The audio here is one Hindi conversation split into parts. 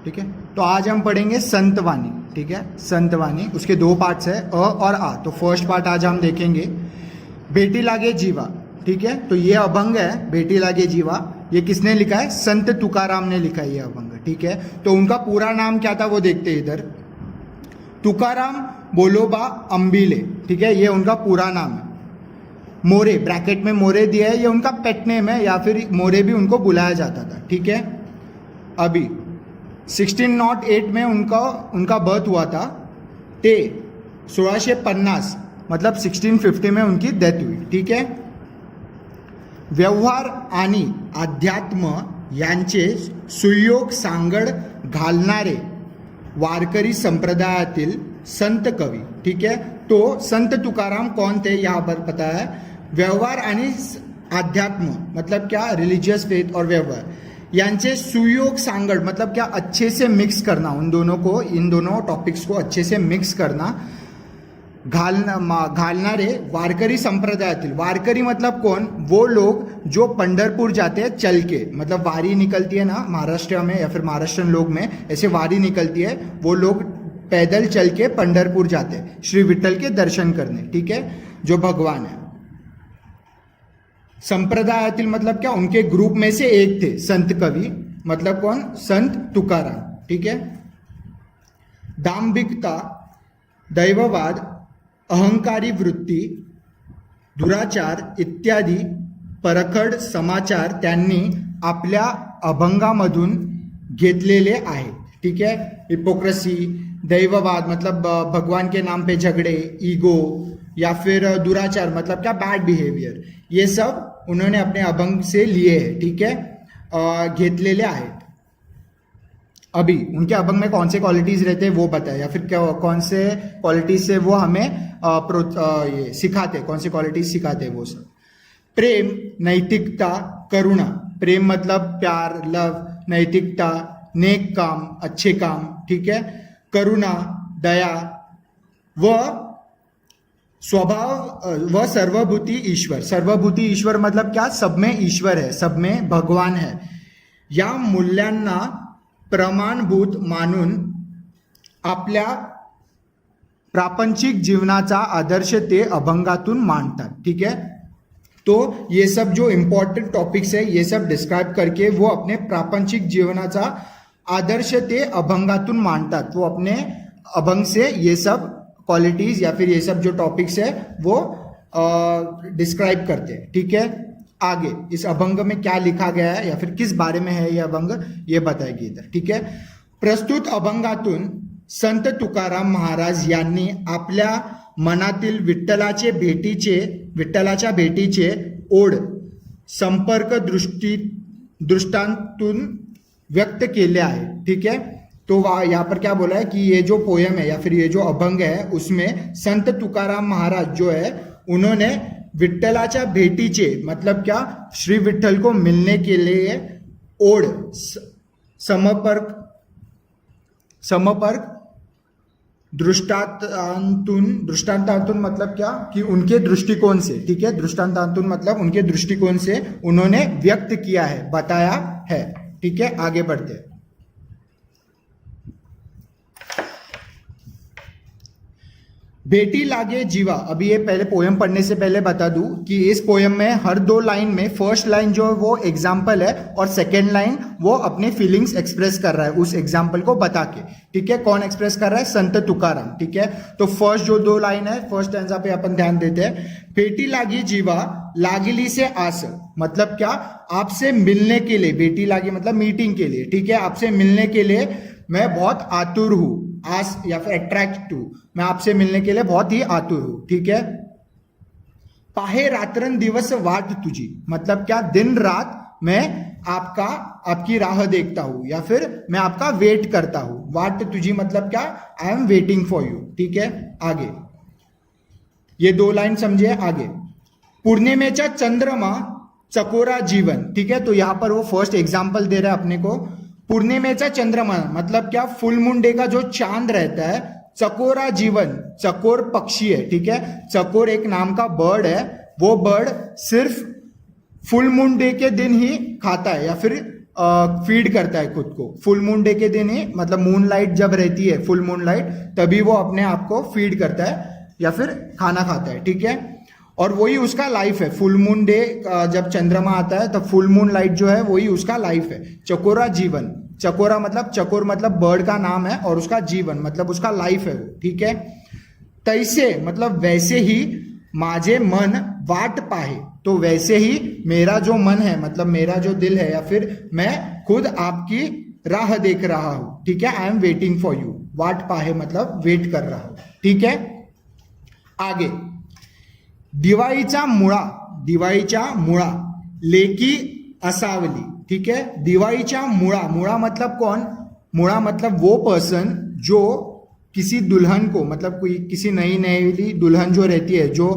ठीक है। तो आज हम पढ़ेंगे संतवाणी, ठीक है। संतवाणी, उसके दो पार्ट्स है, अ और आ। तो फर्स्ट पार्ट आज हम देखेंगे, बेटी लागे जीवा, ठीक है। तो ये अभंग है, बेटी लागे जीवा, ये किसने लिखा है? संत तुकाराम ने लिखा है ये अभंग, ठीक है। तो उनका पूरा नाम क्या था वो देखते हैं इधर, तुकाराम बोलोबा अंबिले, ठीक है, ये उनका पूरा नाम है। मोरे, ब्रैकेट में मोरे दिया है, ये उनका पेट नेम है, या फिर मोरे भी उनको बुलाया जाता था, ठीक है। अभी 1608 में उनका बर्थ हुआ था, ते 1650 मतलब 1650 में उनकी डेथ हुई, ठीक है। व्यवहार आणि अध्यात्म यांचे सुयोग सांगड घालणारे वारकरी संप्रदायातील संत कवी, ठीक है। तो संत तुकाराम कौन थे यहाँ पर पता है। व्यवहार आणि अध्यात्म मतलब क्या, रिलीजियस फेथ और व्यवहार, यांचे सुयोग सांगड मतलब क्या, अच्छे से मिक्स करना, उन दोनों को, इन दोनों टॉपिक्स को अच्छे से मिक्स करना। घालणारे वारकरी संप्रदायातील, वारकरी मतलब कौन, वो लोग जो पंढरपुर जाते हैं चल के, मतलब वारी निकलती है ना महाराष्ट्र में या फिर महाराष्ट्रन लोग में ऐसे वारी निकलती है, वो लोग पैदल चल के पंढरपुर जाते हैं श्री विठ्ठल के दर्शन करने, ठीक है, जो भगवान है। संप्रदायातील मतलब क्या, उनके ग्रुप में से एक थे संत कवि, मतलब कौन, संत तुकाराम, ठीक है। दांभिकता, दैववाद, अहंकारी वृत्ती, दुराचार इत्यादी परखड समाचार त्यांनी आपल्या अभंगामधून घेतलेले आहेत, ठीक है। हिपोक्रेसी, दैववाद मतलब भगवान के नाम पे झगड़े, ईगो, या फिर दुराचार मतलब क्या, बैड बिहेवियर, ये सब उन्होंने अपने अभंग से लिए हैं, ठीक है, घेतलेले आहेत। अभी उनके अभंग में कौन से क्वालिटीज रहते हैं वो बताए, या फिर कौन से क्वालिटीज से वो हमें ये सिखाते, कौन से क्वालिटीज सिखाते वो सब। प्रेम, नैतिकता, करुणा, प्रेम मतलब प्यार, लव, नैतिकता, नेक काम, अच्छे काम, ठीक है, करुणा, दया, व स्वभाव, व सर्वभूति ईश्वर, सर्वभूति ईश्वर मतलब क्या, सब में ईश्वर है, सब में भगवान है, या मूल्यांना प्रमाणभूत मानून आपल्या प्रापंचिक जीवनाचा आदर्श ते अभंगातून मांडतात, ठीक है। तो ये सब जो इम्पॉर्टेंट टॉपिक्स है ये सब डिस्क्राइब करके वो अपने प्रापंचिक जीवनाचा आदर्श ते अभंगातून मांडतात, वो अपने अभंग से ये सब क्वालिटीज या फिर ये सब जो टॉपिक्स है वो डिस्क्राइब करते हैं, ठीक है। आगे इस अभंग में क्या लिखा गया है या फिर किस बारे में है ये अभंग, ये बताएगी इधर, ठीक है। प्रस्तुत अभंगातून संत तुकाराम महाराज यांनी आपल्या मनातील विठ्ठलाच्या भेटीचे ओढ संपर्क दृष्टांतून व्यक्त केले आहे, ठीक है। तो यहाँ पर क्या बोला है कि ये जो पोयम है या फिर ये जो अभंग है उसमें संत तुकाराम महाराज जो है उन्होंने विठ्ठलाच्या भेटीचे मतलब क्या, श्री विठ्ठल को मिलने के लिए ओढ़ समपर्क दृष्टांतांतुन मतलब क्या, कि उनके दृष्टिकोण से, ठीक है, दृष्टांतांतुन मतलब उनके दृष्टिकोण से उन्होंने व्यक्त किया है, बताया है, ठीक है। आगे बढ़ते हैं। बेटी लागे जीवा, अभी ये पहले पोयम पढ़ने से पहले बता दूं कि इस पोयम में हर दो लाइन में फर्स्ट लाइन जो है वो एग्जाम्पल है और सेकेंड लाइन वो अपने फीलिंग्स एक्सप्रेस कर रहा है उस एग्जाम्पल को बता के, ठीक है। कौन एक्सप्रेस कर रहा है? संत तुकाराम, ठीक है। तो फर्स्ट जो दो लाइन है, फर्स्ट स्टैंजा पे अपन ध्यान देते हैं। बेटी लागी जीवा, लागली से आस मतलब क्या, आपसे मिलने के लिए, बेटी लागी मतलब मीटिंग के लिए, ठीक है, आपसे मिलने के लिए मैं बहुत आतुर हूं, आस या फिर अट्रैक्ट टू, मैं आपसे मिलने के लिए बहुत ही आतुर हूं, ठीक है। पाहे रात्रन दिवस वाट तुझी मतलब क्या, दिन रात मैं आपकी राह देखता हूं या फिर मैं आपका वेट करता हूं। वाट तुझी मतलब क्या, आई एम वेटिंग फॉर यू, ठीक है। आगे ये दो लाइन समझिए। आगे पूर्णिमेचा चंद्रमा चकोरा जीवन, ठीक है। तो यहां पर वो फर्स्ट एग्जाम्पल दे रहा है अपने को। पूर्णिमेचा चंद्रमा मतलब क्या, फुल मून डे का जो चांद रहता है, चकोरा जीवन, चकोर पक्षी है, ठीक है। चकोर एक नाम का बर्ड है, वो बर्ड सिर्फ फुल मून डे के दिन ही खाता है या फिर फीड करता है खुद को। फुल मून डे के दिन ही, मतलब मून लाइट जब रहती है, फुल मून लाइट, तभी वो अपने आप को फीड करता है या फिर खाना खाता है, ठीक है। और वही उसका लाइफ है। फुल मून डे जब चंद्रमा आता है तब फुल मून लाइट जो है वही उसका लाइफ है। चकोरा जीवन, चकोरा मतलब, चकोर मतलब बर्ड का नाम है, और उसका जीवन मतलब उसका लाइफ है वो, ठीक है। तैसे मतलब वैसे ही माझे मन वाट पाहे, तो वैसे ही मेरा जो मन है, मतलब मेरा जो दिल है, या फिर मैं खुद आपकी राह देख रहा हूं, ठीक है। I am waiting for you. वाट पाहे मतलब वेट कर रहा हूं, ठीक है। आगे, दिवाळीचा मुळा, दिवाळीच्या मुळा लेकी असावली, ठीक है। दिवाळीच्या मुळा, मुळा मतलब कौन? मुळा मतलब वो पर्सन जो किसी दुल्हन को, मतलब कोई किसी नई नई दुल्हन जो रहती है, जो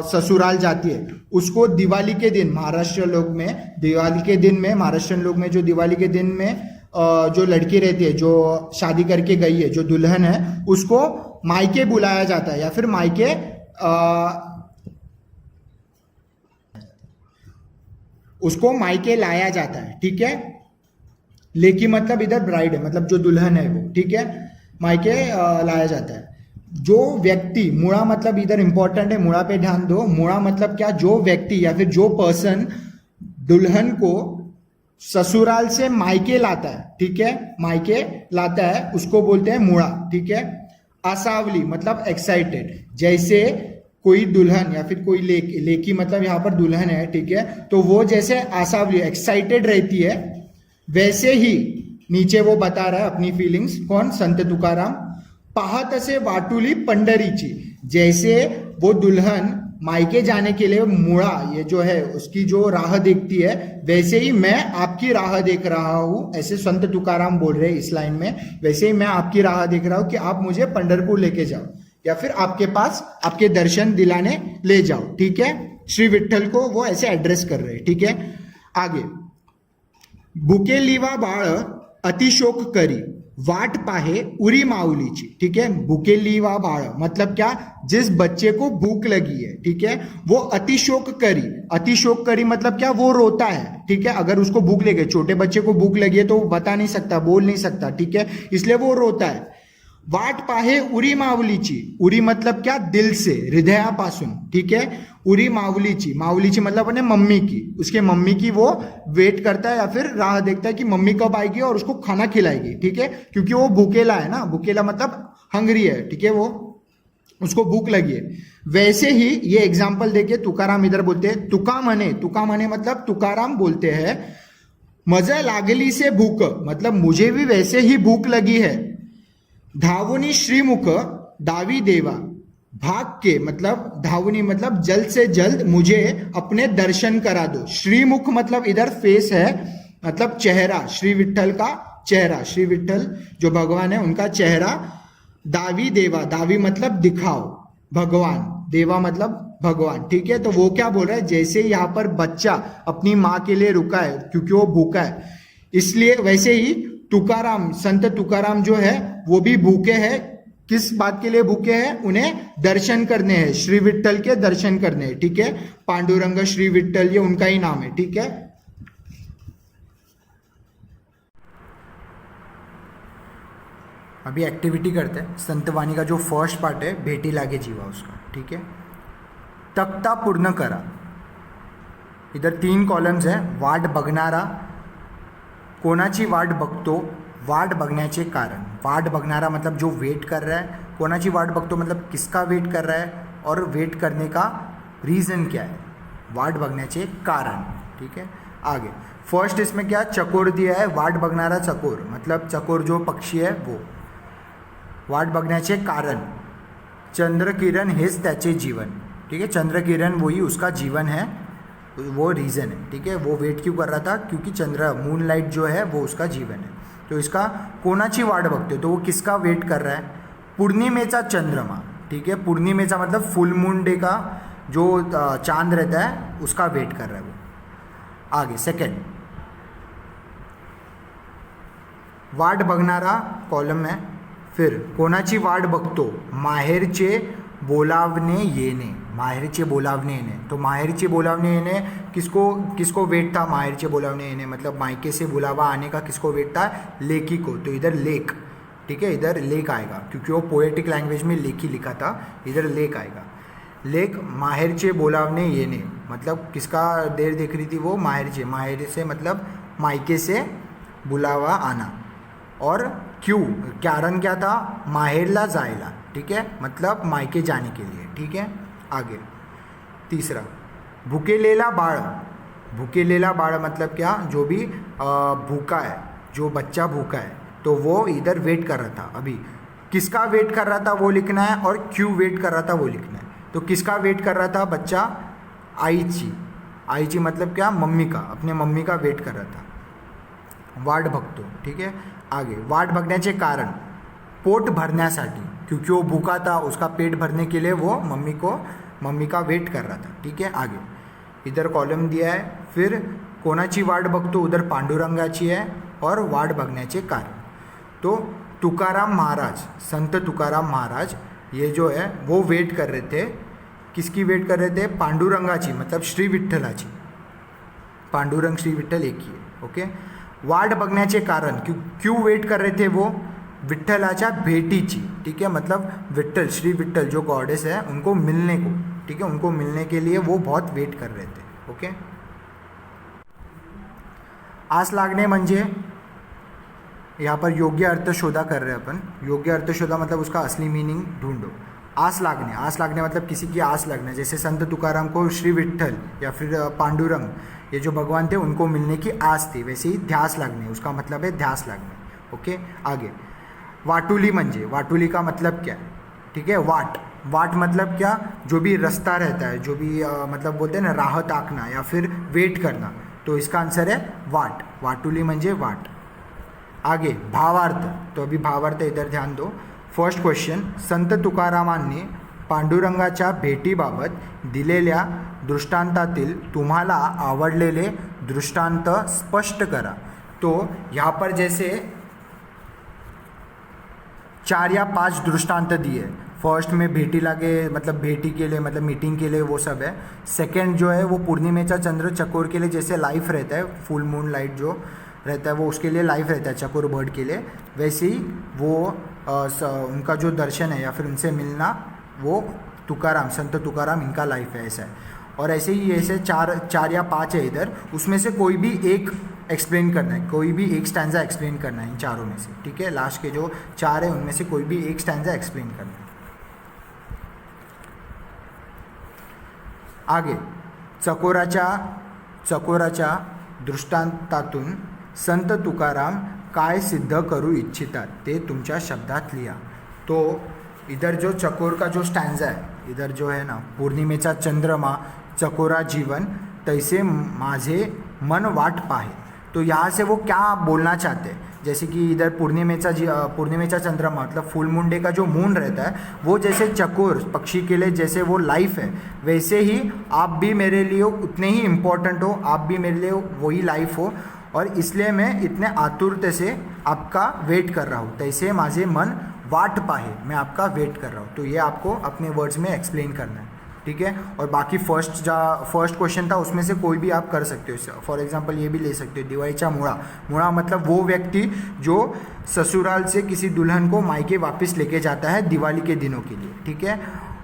ससुराल जाती है, उसको दिवाली के दिन, महाराष्ट्र लोग में दिवाली के दिन में, महाराष्ट्रन लोग में जो दिवाली के दिन में जो लड़की रहती है, जो शादी करके गई है, जो दुल्हन है, उसको मायके बुलाया जाता है, या फिर मायके उसको मायके लाया जाता है, ठीक है। लेकी मतलब इधर ब्राइड है, मतलब जो दुल्हन है वो, ठीक है, मायके लाया जाता है। जो व्यक्ति, मुड़ा मतलब इधर इंपॉर्टेंट है, मुड़ा पे ध्यान दो। मुड़ा मतलब क्या? जो व्यक्ति या फिर जो पर्सन दुल्हन को ससुराल से मायके लाता है, ठीक है, मायके लाता है, उसको बोलते हैं मुड़ा, ठीक है। आसावली मतलब एक्साइटेड, जैसे कोई दुल्हन या फिर कोई लेकी मतलब यहाँ पर दुल्हन है, ठीक है, तो वो जैसे आसावली एक्साइटेड रहती है, वैसे ही नीचे वो बता रहा है अपनी फीलिंग्स। कौन? संत तुकाराम। पाहत असे वाटुली पंढरीची, जैसे वो दुल्हन मायके जाने के लिए मुड़ा, ये जो है उसकी जो राह देखती है, वैसे ही मैं आपकी राह देख रहा हूं, ऐसे संत तुकाराम बोल रहे हैं इस लाइन में। वैसे ही मैं आपकी राह देख रहा हूं कि आप मुझे पंढरपुर लेके जाओ, या फिर आपके पास आपके दर्शन दिलाने ले जाओ, ठीक है। श्री विठ्ठल को वो ऐसे एड्रेस कर रहे हैं, ठीक है। आगे, भुकेलीवा बाळ अतिशोक करी वाट पाहे उरी माऊलीची, ठीक है। भुकेलीवा बाळ मतलब क्या? जिस बच्चे को भूख लगी है, ठीक है, वो अतिशोक करी। अतिशोक करी मतलब क्या? वो रोता है, ठीक है। अगर उसको भूख लगी, छोटे बच्चे को भूख लगी है तो वो बता नहीं सकता, बोल नहीं सकता, ठीक है, इसलिए वो रोता है। वाट पाहे उरी माऊलीची, उरी मतलब क्या? दिल से, हृदयापासून, ठीक है। उरी माऊलीची, माऊलीची मतलब अपने मम्मी की, उसके मम्मी की वो वेट करता है या फिर राह देखता है कि मम्मी कब आएगी और उसको खाना खिलाएगी, ठीक है, क्योंकि वो भूखेला है ना, भूखेला मतलब हंग्री है, ठीक है, वो उसको भूख लगी है। वैसे ही ये एग्जाम्पल देके तुकाराम इधर बोलते हैं, तुका मने, तुका मने मतलब तुकाराम बोलते हैं, मजा लागली से भूख मतलब मुझे भी वैसे ही भूख लगी है। धावुनी श्रीमुख दावी देवा, भाग के मतलब धावुनी मतलब जल्द से जल्द मुझे अपने दर्शन करा दो। श्रीमुख मतलब इधर फेस है, मतलब चेहरा, श्री विठ्ठल का चेहरा, श्री विठ्ठल जो भगवान है उनका चेहरा। दावी देवा, दावी मतलब दिखाओ, भगवान, देवा मतलब भगवान, ठीक है। तो वो क्या बोल रहा है? जैसे यहाँ पर बच्चा अपनी माँ के लिए रुका है क्योंकि वो भूखा है, इसलिए वैसे ही तुकाराम, संत तुकाराम जो है वो भी भूखे हैं। किस बात के लिए भूखे हैं? उन्हें दर्शन करने हैं, श्री विठ्ठल के दर्शन करने हैं, ठीक है। पांडुरंग श्री विठ्ठल ये उनका ही नाम है, ठीक है। अभी एक्टिविटी करते हैं। संतवाणी का जो फर्स्ट पार्ट है, भेटी लागे जीवा, उसका, ठीक है। तक्ता पूर्ण करा, इधर 3 कॉलम्स हैं। वाट बघणारा, कोणाची वाट बघतो, वाट बघण्याचे कारण। वाट बघणारा मतलब जो वेट कर रहा है, कोणाची वाट बघतो मतलब किसका वेट कर रहा है, और वेट करने का रीज़न क्या है, वाट बघण्याचे कारण, ठीक है। आगे फर्स्ट इसमें क्या चकोर दिया है, वाट बघणारा चकोर मतलब चकोर जो पक्षी है वो। वाट बघण्याचे कारण, चंद्रकिरण हेच त्याचे जीवन, ठीक है। चंद्रकिरण वही उसका जीवन है, वो रीज़न है, ठीक है। वो वेट क्यों कर रहा था? क्योंकि चंद्र, मून लाइट जो है वो उसका जीवन है। तो इसका कोणाची वाट बघते, तो वो किसका वेट कर रहा है? पूर्णिमेचा चंद्रमा, ठीक है। पूर्णिमेचा मतलब फुल मून डे का जो चांद रहता है उसका वेट कर रहा है वो। आगे सेकंड, वाट बघणारा कॉलम है, फिर कोणाची वाट बघतो, माहेरचे बोलावणे येणे, माहेरचे बोलावणे येणे। तो माहेरचे बोलावणे येणे किसको वेट था? माहेरचे बोलावणे येणे मतलब मायके से बुलावा आने का किसको वेट था? लेकी को। तो इधर लेक, ठीक है, इधर लेक आएगा क्योंकि वो पोएटिक लैंग्वेज में लेकी लिखा था, इधर लेक आएगा। लेक माहेरचे बोलावणे येणे मतलब किसका देर देख रही थी वो? माहेरचे, माहेर से मतलब मायके से बुलावा आना। और क्यों, कारण क्या था? माहेरला जायला, ठीक है, मतलब मायके जाने के लिए, ठीक है। आगे तीसरा, भूकेलेला बाळ। भूकेलेला बाळ मतलब क्या? जो भी भूखा है, जो बच्चा भूखा है, तो वो इधर वेट कर रहा था। अभी किसका वेट कर रहा था वो लिखना है और क्यों वेट कर रहा था वो लिखना है। तो किसका वेट कर रहा था बच्चा? आईची। आईची मतलब क्या? मम्मी का, अपने मम्मी का वेट कर रहा था। वाट बघतो, ठीक है। आगे वाट बघण्याचे कारण, पोट भरण्यासाठी, क्योंकि वो भूखा था, उसका पेट भरने के लिए वो मम्मी का वेट कर रहा था, ठीक है। आगे इधर कॉलम दिया है, फिर कोणाची वाट बघतो, उधर पांडुरंगाची है, और वाट बघण्याचे कारण। तो तुकाराम महाराज, संत तुकाराम महाराज ये जो है वो वेट कर रहे थे, किसकी वेट कर रहे थे? पांडुरंगाची, मतलब श्री विठ्ठलाची। पांडुरंग श्री विठ्ठल एक ही है, ओके। वाट बघण्याचे कारण, क्यों वेट कर रहे थे वो? विठ्ठलाच्या भेटीची, ठीक है, मतलब विठ्ठल, श्री विठ्ठल जो गॉडेस है उनको मिलने को, ठीक है, उनको मिलने के लिए वो बहुत वेट कर रहे थे, ओके। आस लागणे म्हणजे यहाँ पर योग्य अर्थ शोधा कर रहे हैं अपन। योग्य अर्थ शोधा मतलब उसका असली मीनिंग ढूंढो। आस लागणे, आस लागणे मतलब किसी की आस लगना, जैसे संत तुकाराम को श्री विठ्ठल या फिर पांडुरंग ये जो भगवान थे उनको मिलने की आस थी, वैसे ही ध्यास लागणे, उसका मतलब है ध्यास लागणे, ओके। आगे वाटुली म्हणजे, वाटुली का मतलब क्या है? ठीक है, वाट, वाट मतलब क्या? जो भी रास्ता रहता है, जो भी मतलब बोलते हैं ना राह ताकना या फिर वेट करना, तो इसका आंसर है वाट। वाटुली म्हणजे वाट। आगे भावार्थ, तो अभी भावार्थ इधर ध्यान दो। फर्स्ट क्वेश्चन, संत तुकारामांनी पांडुरंगाच्या भेटीबाबत दिलेल्या दृष्टांतातील तुम्हाला आवडलेले दृष्टांत स्पष्ट करा। तो यहाँ पर जैसे 4 या 5 दृष्टांत दिए। फर्स्ट में भेटी लागे मतलब भेटी के लिए, मतलब मीटिंग के लिए वो सब है। सेकंड जो है वो पूर्णिमेचा चंद्र चकोर के लिए जैसे लाइफ रहता है, फुल मून लाइट जो रहता है वो उसके लिए लाइफ रहता है चकोर बर्ड के लिए, वैसे ही वो उनका जो दर्शन है या फिर उनसे मिलना वो तुकाराम, संत तुकाराम इनका लाइफ है, ऐसा है। और ऐसे ही ऐसे 4 या 5 है इधर, उसमें से कोई भी एक एक्सप्लेन करना है, कोई भी एक स्टैंजा एक्सप्लेन करना है इन चारों में से, ठीक है। लास्ट के जो 4 है उनमें से कोई भी एक स्टैंजा एक्सप्लेन करना है। आगे चकोराच्या दृष्टांतातून संत तुकाराम काय सिद्ध करू इच्छितात ते तुमच्या शब्दात लिहा। तो इधर जो चकोर का जो स्टैंजा है, इधर जो है ना, पूर्णिमेचा चंद्रमा चकोरा जीवन तैसे माझे मन वाट पाहे, तो यहाँ से वो क्या बोलना चाहते हैं? जैसे कि इधर पूर्णिमेचा चंद्रमा मतलब फुल मून डे का जो मून रहता है वो जैसे चकोर पक्षी के लिए जैसे वो लाइफ है, वैसे ही आप भी मेरे लिए उतने ही इम्पोर्टेंट हो, आप भी मेरे लिए वही लाइफ हो, और इसलिए मैं इतने आतुरते से आपका वेट कर रहा हूँ। तैसे माझे मन वाट पाहे, मैं आपका वेट कर रहा हूँ। तो ये आपको अपने वर्ड्स में एक्सप्लेन करना है, ठीक है। और बाकी फर्स्ट क्वेश्चन था उसमें से कोई भी आप कर सकते हो। फॉर एग्जांपल ये भी ले सकते हो, दिवाळीचा मुळा मतलब वो व्यक्ति जो ससुराल से किसी दुल्हन को मायके वापस लेके जाता है दिवाली के दिनों के लिए, ठीक है।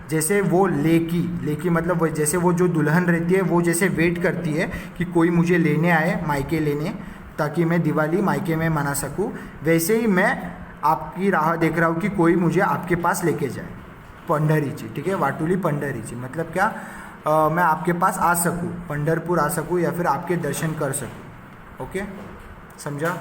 जैसे वो लेकी मतलब जैसे वो जो दुल्हन रहती है वो जैसे वेट करती है कि कोई मुझे लेने आए मायके लेने, ताकि मैं दिवाली मायके में मना सकूँ, वैसे ही मैं आपकी राह देख रहा हूँ कि कोई मुझे आपके पास लेके जाए। पंढरीची, ठीक है, वाटुली पंढरीची मतलब क्या? मैं आपके पास आ सकूँ, पंढरपुर आ सकूँ या फिर आपके दर्शन कर सकूँ, ओके, समझा?